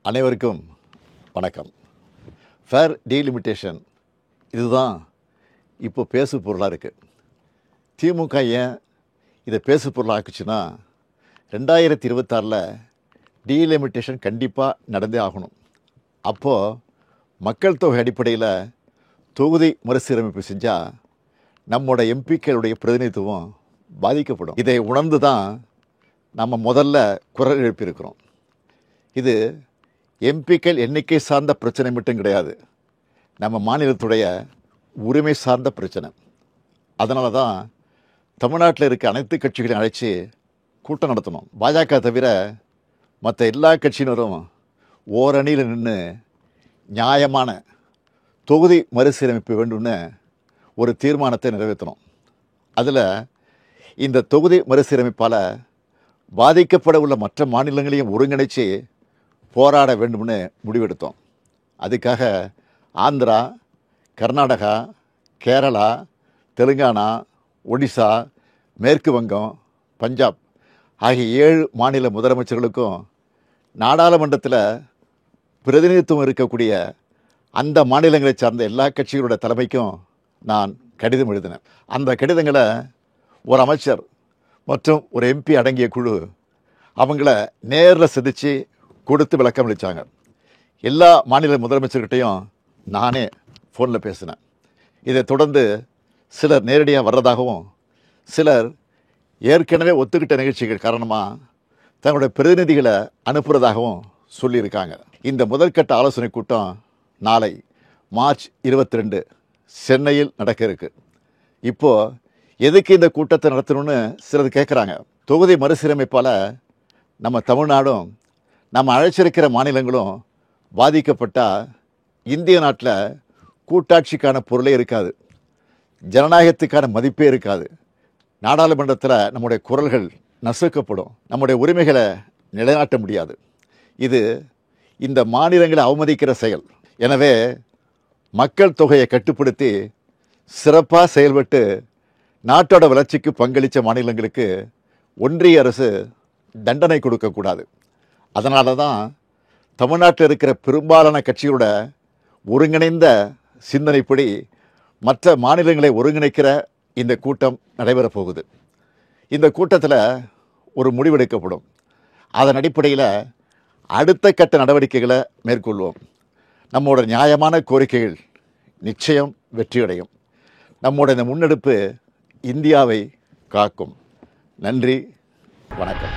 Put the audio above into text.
அனைவருக்கும் வணக்கம். Fair delimitation இதுதான் இப்போ பேசு பொருளாக இருக்குது. திமுக ஏன் இதை பேசு பொருளாக ஆக்குச்சுன்னா, 2026 டீலிமிட்டேஷன் கண்டிப்பாக நடந்தே ஆகணும். அப்போது மக்கள் தொகை அடிப்படையில் தொகுதி மறுசீரமைப்பு செஞ்சால் நம்மளோட எம்பிக்களுடைய பிரதிநிதித்துவம் பாதிக்கப்படும். இதை உணர்ந்து தான் நம்ம முதல்ல குரல் எழுப்பியிருக்கிறோம். இது எம்பிக்கள் எண்ணிக்கை சார்ந்த பிரச்சனை மட்டும் கிடையாது, நம்ம மாநிலத்துடைய உரிமை சார்ந்த பிரச்சனை. அதனால தான் தமிழ்நாட்டில் இருக்க அனைத்து கட்சிகளையும் அழைச்சி கூட்டம் நடத்தணும். பாஜக தவிர மற்ற எல்லா கட்சியினரும் ஓரணியில் நின்று நியாயமான தொகுதி மறுசீரமைப்பு வேண்டும்னு ஒரு தீர்மானத்தை நிறைவேற்றணும். அதில் இந்த தொகுதி மறுசீரமைப்பால் பாதிக்கப்பட உள்ள மற்ற மாநிலங்களையும் ஒருங்கிணைச்சு போராட வேண்டும்னு முடிவெடுத்தோம். அதுக்காக ஆந்திரா, கர்நாடகா, கேரளா, தெலுங்கானா, ஒடிசா, மேற்கு வங்கம், பஞ்சாப் ஆகிய 7 மாநில முதலமைச்சர்களுக்கும் நாடாளுமன்றத்தில் பிரதிநிதித்துவம் இருக்கக்கூடிய அந்த மாநிலங்களை சார்ந்த எல்லா கட்சிகளோட தலைமைக்கும் நான் கடிதம் எழுதினேன். அந்த கடிதங்களை ஒரு அமைச்சர் மற்றும் ஒரு எம்பி அடங்கிய குழு அவங்கள நேரில் சந்தித்து கொடுத்து விளக்கம் அளித்தாங்க. எல்லா மாநில முதலமைச்சர்கிட்டையும் நானே ஃபோனில் பேசினேன். இதை தொடர்ந்து சிலர் நேரடியாக வர்றதாகவும், சிலர் ஏற்கனவே ஒத்துக்கிட்ட நிகழ்ச்சிகள் காரணமாக தங்களுடைய பிரதிநிதிகளை அனுப்புகிறதாகவும் சொல்லியிருக்காங்க. இந்த முதற்கட்ட ஆலோசனை கூட்டம் நாளை மார்ச் 22 சென்னையில் நடக்க இருக்கு. இப்போது எதுக்கு இந்த கூட்டத்தை நடத்தணும்னு சிலர் கேட்குறாங்க. தொகுதி மறுசீரமைப்பால் நம்ம தமிழ்நாடும் நம்ம அழைச்சிருக்கிற மாநிலங்களும் பாதிக்கப்பட்டால் இந்திய நாட்டில் கூட்டாட்சிக்கான பொருளே இருக்காது, ஜனநாயகத்துக்கான மதிப்பே இருக்காது. நாடாளுமன்றத்தில் நம்முடைய குரல்கள் நசுக்கப்படும், நம்முடைய உரிமைகளை நிலைநாட்ட முடியாது. இது இந்த மாநிலங்களை அவமதிக்கிற செயல். எனவே மக்கள் தொகையை கட்டுப்படுத்தி சிறப்பாக செயல்பட்டு நாட்டோட வளர்ச்சிக்கு பங்களித்த மாநிலங்களுக்கு ஒன்றிய அரசு தண்டனை கொடுக்கக்கூடாது. அதனால தான் தமிழ்நாட்டில் இருக்கிற பெரும்பாலான கட்சிகளோட ஒருங்கிணைந்த சிந்தனைப்படி மற்ற மாநிலங்களை ஒருங்கிணைக்கிற இந்த கூட்டம் நடைபெறப் போகுது. இந்த கூட்டத்தில் ஒரு முடிவெடுக்கப்படும். அதன் அடிப்படையில் அடுத்த கட்ட நடவடிக்கைகளை மேற்கொள்வோம். நம்மளோட நியாயமான கோரிக்கைகள் நிச்சயம் வெற்றியடையும். நம்மளோட இந்த முன்னெடுப்பு இந்தியாவை காக்கும். நன்றி, வணக்கம்.